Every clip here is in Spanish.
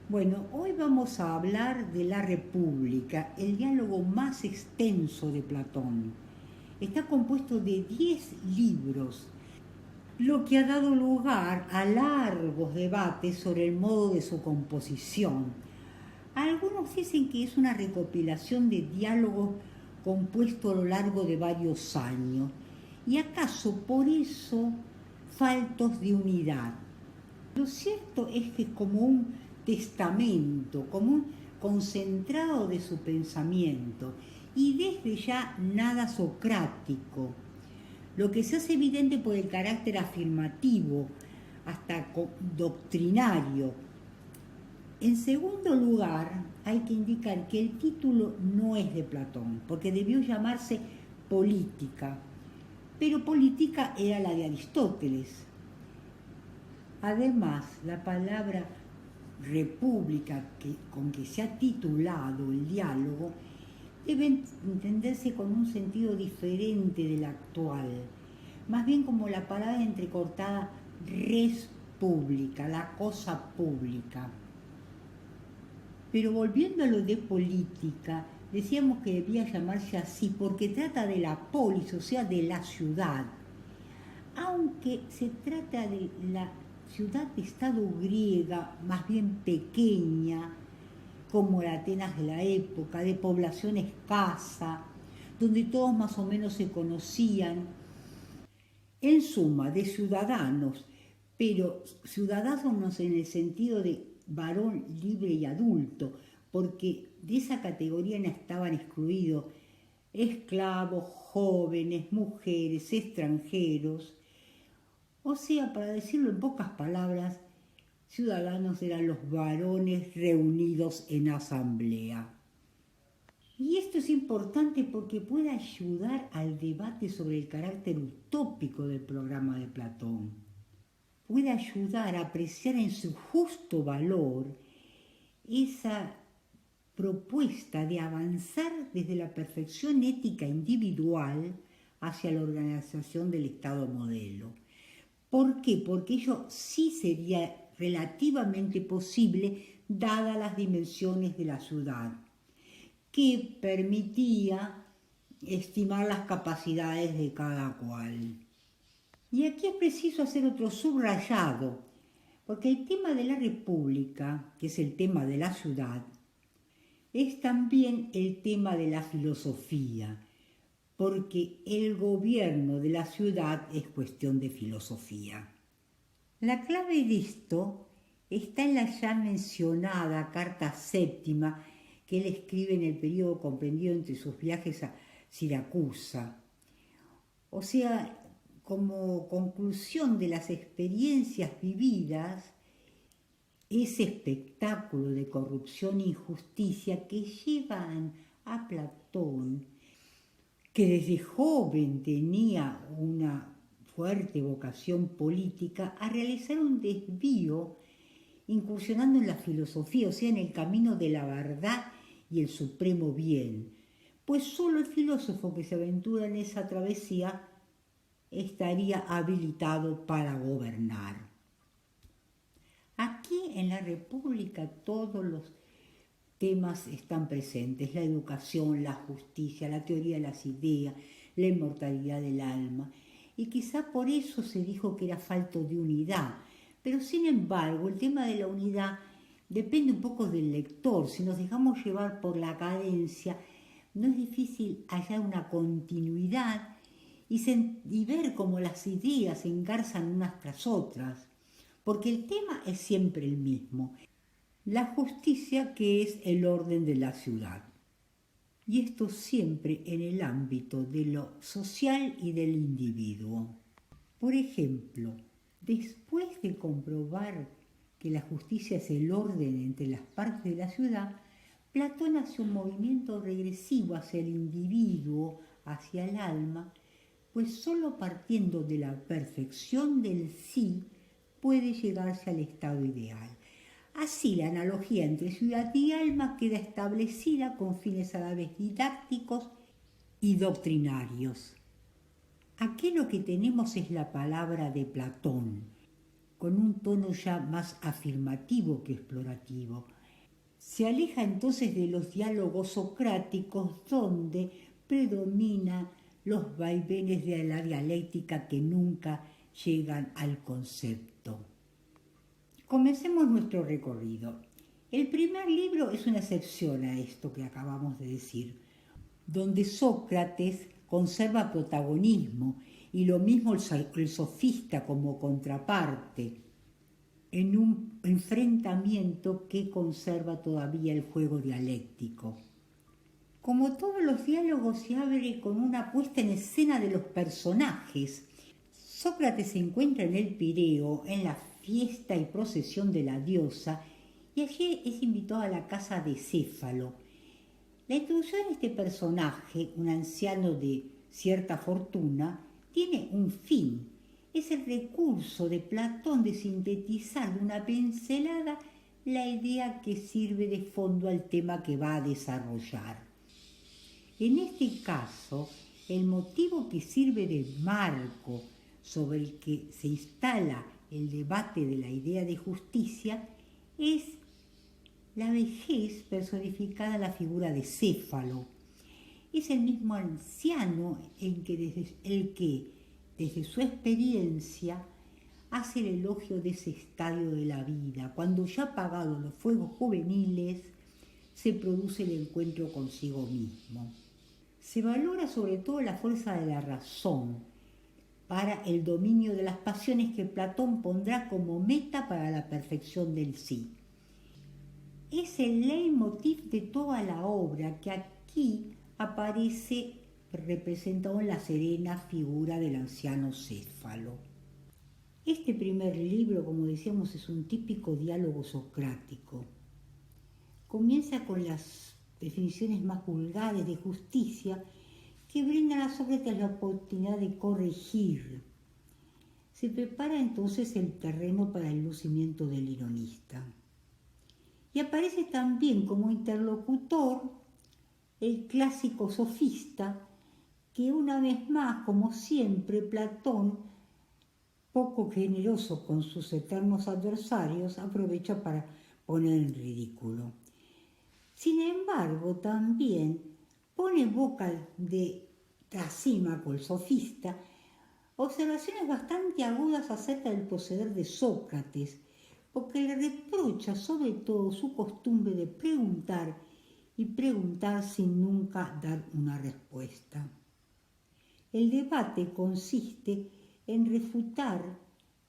Bueno, hoy vamos a hablar de la República, el diálogo más extenso de Platón. Está compuesto de 10 libros, lo que ha dado lugar a largos debates sobre el modo de su composición. Algunos dicen que es una recopilación de diálogos compuesto a lo largo de varios años, y acaso por eso faltos de unidad. Lo cierto es que es como un testamento, como un concentrado de su pensamiento, y desde ya nada socrático, lo que se hace evidente por el carácter afirmativo, hasta doctrinario. En segundo lugar, hay que indicar que el título no es de Platón, porque debió llamarse Política, pero Política era la de Aristóteles. Además, la palabra república con que se ha titulado el diálogo debe entenderse con un sentido diferente del actual, más bien como la palabra entrecortada res pública, la cosa pública. Pero volviendo a lo de política, decíamos que debía llamarse así porque trata de la polis, o sea, de la ciudad, aunque se trata de la ciudad-estado griega, más bien pequeña, como la Atenas de la época, de población escasa, donde todos más o menos se conocían, en suma, de ciudadanos, pero ciudadanos en el sentido de varón libre y adulto, porque de esa categoría no estaban excluidos esclavos, jóvenes, mujeres, extranjeros. O sea, para decirlo en pocas palabras, ciudadanos eran los varones reunidos en asamblea. Y esto es importante porque puede ayudar al debate sobre el carácter utópico del programa de Platón. Puede ayudar a apreciar en su justo valor esa propuesta de avanzar desde la perfección ética individual hacia la organización del Estado modelo. ¿Por qué? Porque ello sí sería relativamente posible dadas las dimensiones de la ciudad, que permitía estimar las capacidades de cada cual. Y aquí es preciso hacer otro subrayado, porque el tema de la República, que es el tema de la ciudad, es también el tema de la filosofía, porque el gobierno de la ciudad es cuestión de filosofía. La clave de esto está en la ya mencionada Carta Séptima que él escribe en el periodo comprendido entre sus viajes a Siracusa. O sea, como conclusión de las experiencias vividas, ese espectáculo de corrupción e injusticia que llevan a Platón, que desde joven tenía una fuerte vocación política, a realizar un desvío incursionando en la filosofía, o sea, en el camino de la verdad y el supremo bien. Pues solo el filósofo que se aventura en esa travesía estaría habilitado para gobernar. Aquí en la República todos los temas están presentes: la educación, la justicia, la teoría de las ideas, la inmortalidad del alma. Y quizá por eso se dijo que era falto de unidad. Pero sin embargo, el tema de la unidad depende un poco del lector. Si nos dejamos llevar por la cadencia, no es difícil hallar una continuidad y ver cómo las ideas se engarzan unas tras otras, porque el tema es siempre el mismo: la justicia, que es el orden de la ciudad. Y esto siempre en el ámbito de lo social y del individuo. Por ejemplo, después de comprobar que la justicia es el orden entre las partes de la ciudad, Platón hace un movimiento regresivo hacia el individuo, hacia el alma, pues sólo partiendo de la perfección del sí puede llegarse al estado ideal. Así, la analogía entre ciudad y alma queda establecida con fines a la vez didácticos y doctrinarios. Aquí lo que tenemos es la palabra de Platón, con un tono ya más afirmativo que explorativo. Se aleja entonces de los diálogos socráticos donde predomina los vaivenes de la dialéctica que nunca llegan al concepto. Comencemos nuestro recorrido. El primer libro es una excepción a esto que acabamos de decir, donde Sócrates conserva protagonismo y lo mismo el sofista como contraparte, en un enfrentamiento que conserva todavía el juego dialéctico. Como todos los diálogos, se abre con una puesta en escena de los personajes. Sócrates se encuentra en el Pireo, en la fiesta y procesión de la diosa, y allí es invitado a la casa de Céfalo. La introducción de este personaje, un anciano de cierta fortuna, tiene un fin. Es el recurso de Platón de sintetizar de una pincelada la idea que sirve de fondo al tema que va a desarrollar. En este caso, el motivo que sirve de marco sobre el que se instala el debate de la idea de justicia es la vejez personificada en la figura de Céfalo. Es el mismo anciano el que desde su experiencia hace el elogio de ese estadio de la vida. Cuando ya apagados los fuegos juveniles, se produce el encuentro consigo mismo. Se valora sobre todo la fuerza de la razón para el dominio de las pasiones que Platón pondrá como meta para la perfección del sí. Es el leitmotiv de toda la obra que aquí aparece representado en la serena figura del anciano Céfalo. Este primer libro, como decíamos, es un típico diálogo socrático. Comienza con las definiciones más vulgares de justicia que brindan a Sócrates la oportunidad de corregir. Se prepara entonces el terreno para el lucimiento del ironista. Y aparece también como interlocutor el clásico sofista que una vez más, como siempre, Platón, poco generoso con sus eternos adversarios, aprovecha para poner en ridículo. Sin embargo, también pone en boca de Trasímaco, el sofista, observaciones bastante agudas acerca del proceder de Sócrates, porque le reprocha sobre todo su costumbre de preguntar y preguntar sin nunca dar una respuesta. El debate consiste en refutar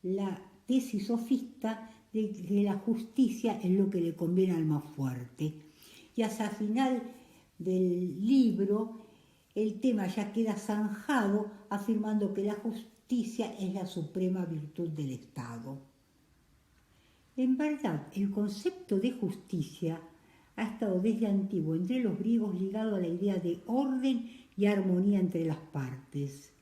la tesis sofista de que la justicia es lo que le conviene al más fuerte. Y hasta el final del libro el tema ya queda zanjado afirmando que la justicia es la suprema virtud del Estado. En verdad, el concepto de justicia ha estado desde antiguo entre los griegos ligado a la idea de orden y armonía entre las partes.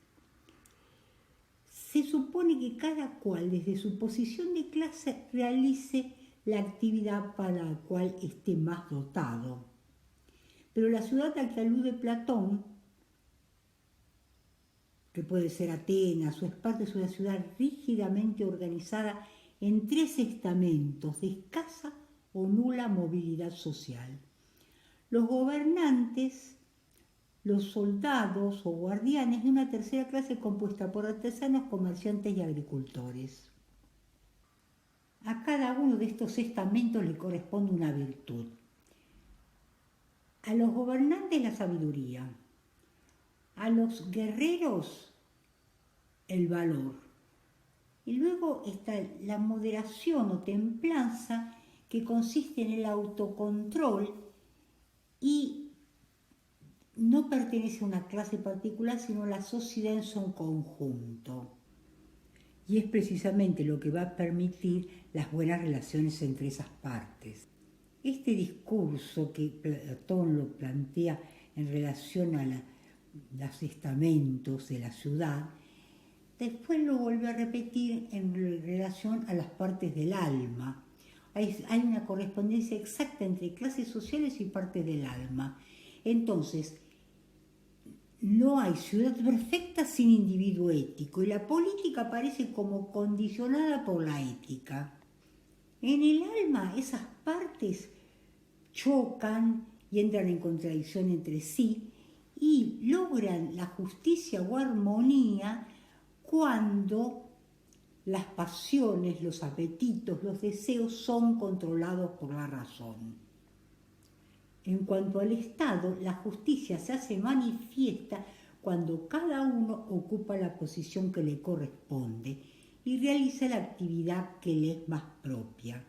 Se supone que cada cual desde su posición de clase realice la actividad para la cual esté más dotado. Pero la ciudad a que alude Platón, que puede ser Atenas o Esparta, es una ciudad rígidamente organizada en 3 estamentos de escasa o nula movilidad social. Los gobernantes, los soldados o guardianes de una tercera clase compuesta por artesanos, comerciantes y agricultores. A cada uno de estos estamentos le corresponde una virtud. A los gobernantes la sabiduría, a los guerreros el valor. Y luego está la moderación o templanza, que consiste en el autocontrol y no pertenece a una clase particular, sino a la sociedad en su conjunto. Y es precisamente lo que va a permitir las buenas relaciones entre esas partes. Este discurso que Platón lo plantea en relación a los estamentos de la ciudad, después lo vuelve a repetir en relación a las partes del alma. Hay una correspondencia exacta entre clases sociales y partes del alma. Entonces, no hay ciudad perfecta sin individuo ético, y la política aparece como condicionada por la ética. En el alma, esas partes chocan y entran en contradicción entre sí y logran la justicia o armonía cuando las pasiones, los apetitos, los deseos son controlados por la razón. En cuanto al Estado, la justicia se hace manifiesta cuando cada uno ocupa la posición que le corresponde y realiza la actividad que le es más propia.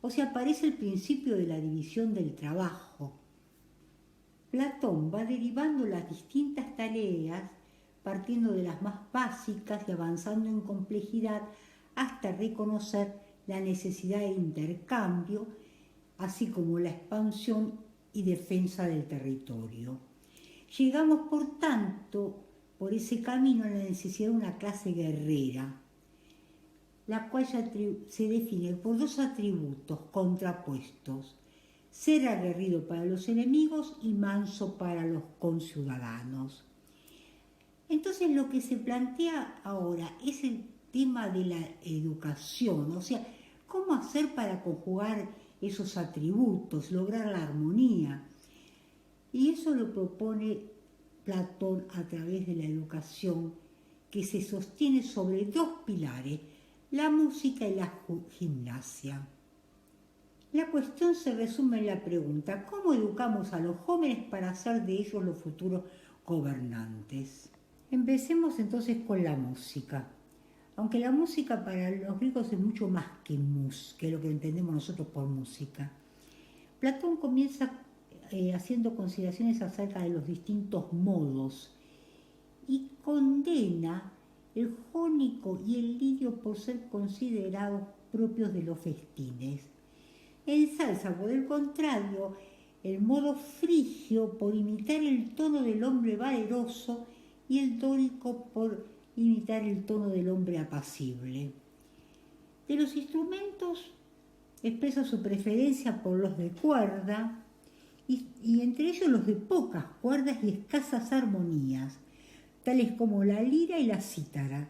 O sea, aparece el principio de la división del trabajo. Platón va derivando las distintas tareas, partiendo de las más básicas y avanzando en complejidad hasta reconocer la necesidad de intercambio, así como la expansión y defensa del territorio. Llegamos, por tanto, por ese camino a la necesidad de una clase guerrera, la cual se define por dos atributos contrapuestos: ser aguerrido para los enemigos y manso para los conciudadanos. Entonces lo que se plantea ahora es el tema de la educación, o sea, cómo hacer para conjugar esos atributos, lograr la armonía. Y eso lo propone Platón a través de la educación, que se sostiene sobre dos pilares: la música y la gimnasia. La cuestión se resume en la pregunta: ¿cómo educamos a los jóvenes para hacer de ellos los futuros gobernantes? Empecemos entonces con la música. Aunque la música para los griegos es mucho más que lo que entendemos nosotros por música. Platón comienza haciendo consideraciones acerca de los distintos modos y condena el jónico y el lidio por ser considerados propios de los festines. Ensalza, por el contrario, el modo frigio por imitar el tono del hombre valeroso y el dórico por imitar el tono del hombre apacible. De los instrumentos expresa su preferencia por los de cuerda y entre ellos los de pocas cuerdas y escasas armonías, tales como la lira y la cítara,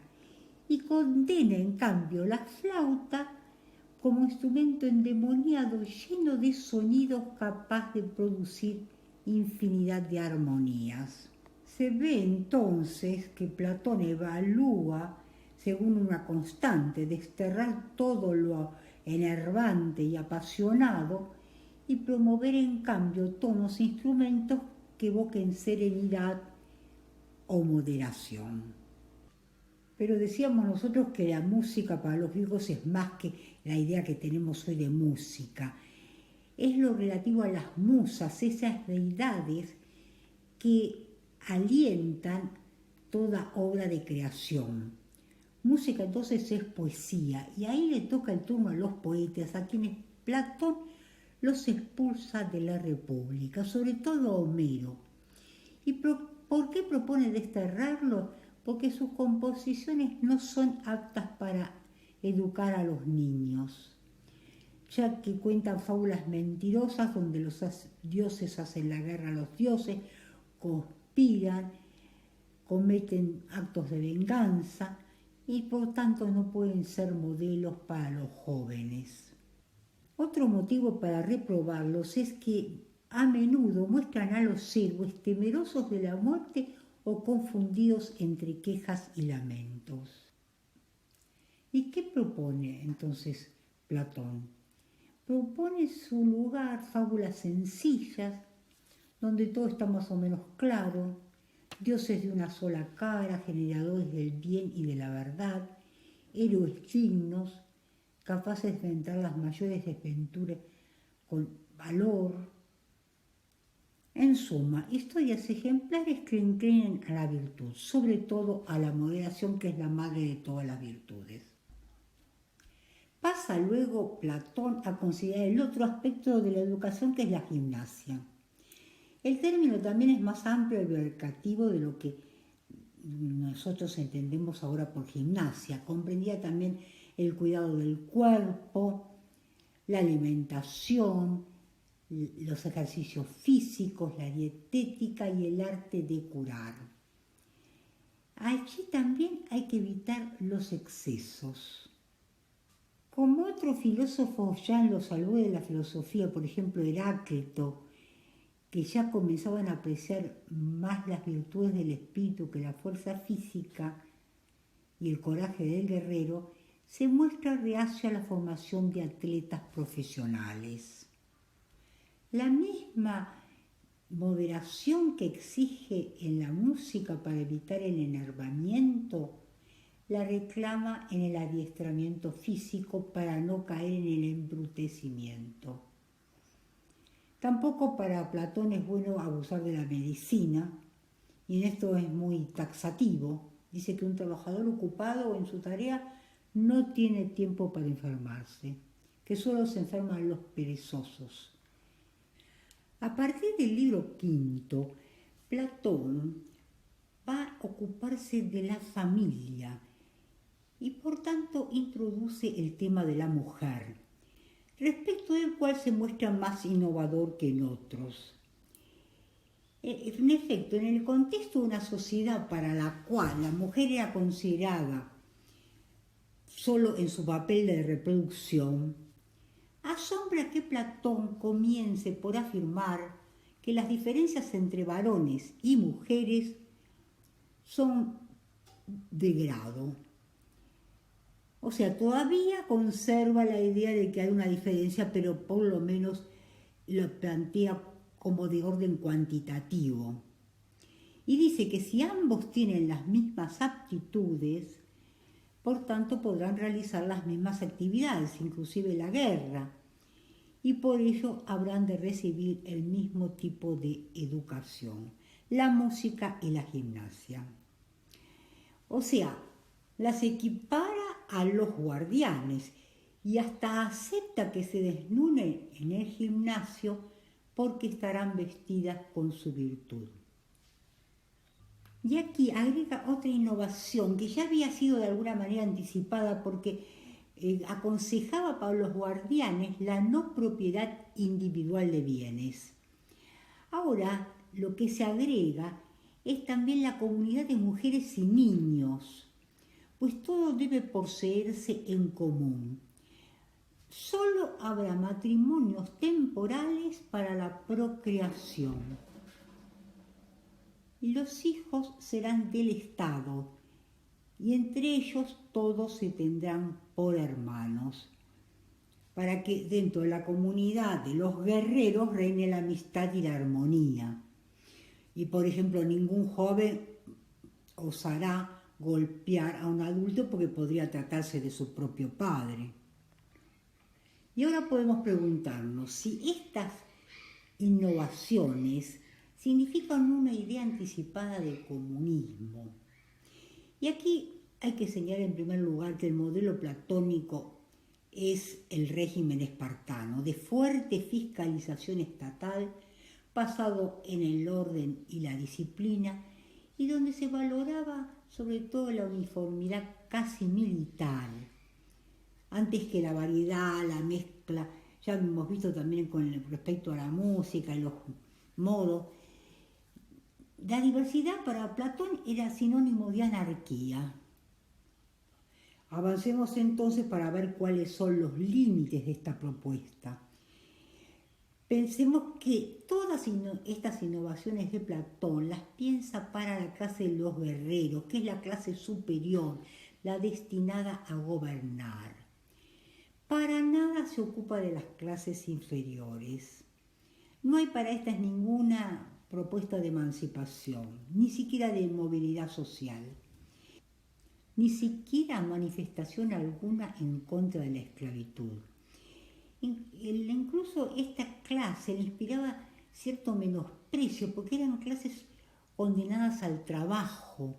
y condena en cambio la flauta como instrumento endemoniado lleno de sonidos capaz de producir infinidad de armonías. Se ve entonces que Platón evalúa, según una constante, desterrar todo lo enervante y apasionado y promover en cambio tonos e instrumentos que evoquen serenidad o moderación. Pero decíamos nosotros que la música para los griegos es más que la idea que tenemos hoy de música. Es lo relativo a las musas, esas deidades que alientan toda obra de creación. Música entonces es poesía, y ahí le toca el turno a los poetas, a quienes Platón los expulsa de la República, sobre todo a Homero. ¿Y por qué propone desterrarlo? Porque sus composiciones no son aptas para educar a los niños, ya que cuentan fábulas mentirosas donde los dioses hacen la guerra a los dioses, conspiran, cometen actos de venganza y por tanto no pueden ser modelos para los jóvenes. Otro motivo para reprobarlos es que a menudo muestran a los héroes temerosos de la muerte o confundidos entre quejas y lamentos. ¿Y qué propone entonces Platón? Propone en su lugar fábulas sencillas, donde todo está más o menos claro, dioses de una sola cara, generadores del bien y de la verdad, héroes dignos, capaces de enfrentar las mayores desventuras con valor. En suma, historias ejemplares que inclinen a la virtud, sobre todo a la moderación, que es la madre de todas las virtudes. Pasa luego Platón a considerar el otro aspecto de la educación, que es la gimnasia. El término también es más amplio y abarcativo de lo que nosotros entendemos ahora por gimnasia. Comprendía también el cuidado del cuerpo, la alimentación, los ejercicios físicos, la dietética y el arte de curar. Allí también hay que evitar los excesos. Como otros filósofos ya en los albores de la filosofía, por ejemplo Heráclito, que ya comenzaban a apreciar más las virtudes del espíritu que la fuerza física y el coraje del guerrero, se muestra reacio a la formación de atletas profesionales. La misma moderación que exige en la música para evitar el enervamiento, la reclama en el adiestramiento físico para no caer en el embrutecimiento. Tampoco para Platón es bueno abusar de la medicina, y en esto es muy taxativo. Dice que un trabajador ocupado en su tarea no tiene tiempo para enfermarse, que solo se enferman los perezosos. A partir del libro quinto, Platón va a ocuparse de la familia y por tanto introduce el tema de la mujer, respecto del cual se muestra más innovador que en otros. En efecto, en el contexto de una sociedad para la cual la mujer era considerada solo en su papel de reproducción, asombra que Platón comience por afirmar que las diferencias entre varones y mujeres son de grado. O sea, todavía conserva la idea de que hay una diferencia, pero por lo menos lo plantea como de orden cuantitativo. Y dice que si ambos tienen las mismas aptitudes, por tanto podrán realizar las mismas actividades, inclusive la guerra, y por ello habrán de recibir el mismo tipo de educación, la música y la gimnasia. O sea, las equipara a los guardianes y hasta acepta que se desnuden en el gimnasio porque estarán vestidas con su virtud. Y aquí agrega otra innovación que ya había sido de alguna manera anticipada porque aconsejaba para los guardianes la no propiedad individual de bienes. Ahora lo que se agrega es también la comunidad de mujeres y niños, pues todo debe poseerse en común. Solo habrá matrimonios temporales para la procreación. Y los hijos serán del Estado, y entre ellos todos se tendrán por hermanos, para que dentro de la comunidad de los guerreros reine la amistad y la armonía. Y por ejemplo, ningún joven osará golpear a un adulto porque podría tratarse de su propio padre. Y ahora podemos preguntarnos si estas innovaciones significan una idea anticipada del comunismo. Y aquí hay que señalar en primer lugar que el modelo platónico es el régimen espartano, de fuerte fiscalización estatal, basado en el orden y la disciplina, y donde se valoraba sobre todo la uniformidad casi militar, antes que la variedad, la mezcla. Ya hemos visto también con respecto a la música y los modos. La diversidad para Platón era sinónimo de anarquía. Avancemos entonces para ver cuáles son los límites de esta propuesta. Pensemos que todas estas innovaciones de Platón las piensa para la clase de los guerreros, que es la clase superior, la destinada a gobernar. Para nada se ocupa de las clases inferiores. No hay para estas ninguna propuesta de emancipación, ni siquiera de movilidad social, ni siquiera manifestación alguna en contra de la esclavitud. Incluso esta clase le inspiraba cierto menosprecio porque eran clases condenadas al trabajo,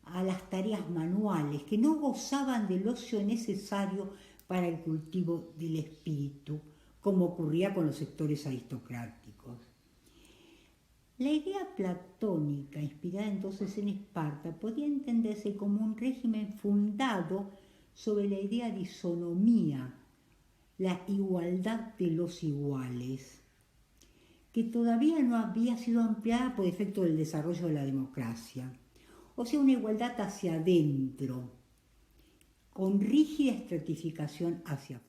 a las tareas manuales, que no gozaban del ocio necesario para el cultivo del espíritu, como ocurría con los sectores aristocráticos. La idea platónica, inspirada entonces en Esparta, podía entenderse como un régimen fundado sobre la idea de isonomía, la igualdad de los iguales, que todavía no había sido ampliada por efecto del desarrollo de la democracia. O sea, una igualdad hacia adentro, con rígida estratificación hacia afuera.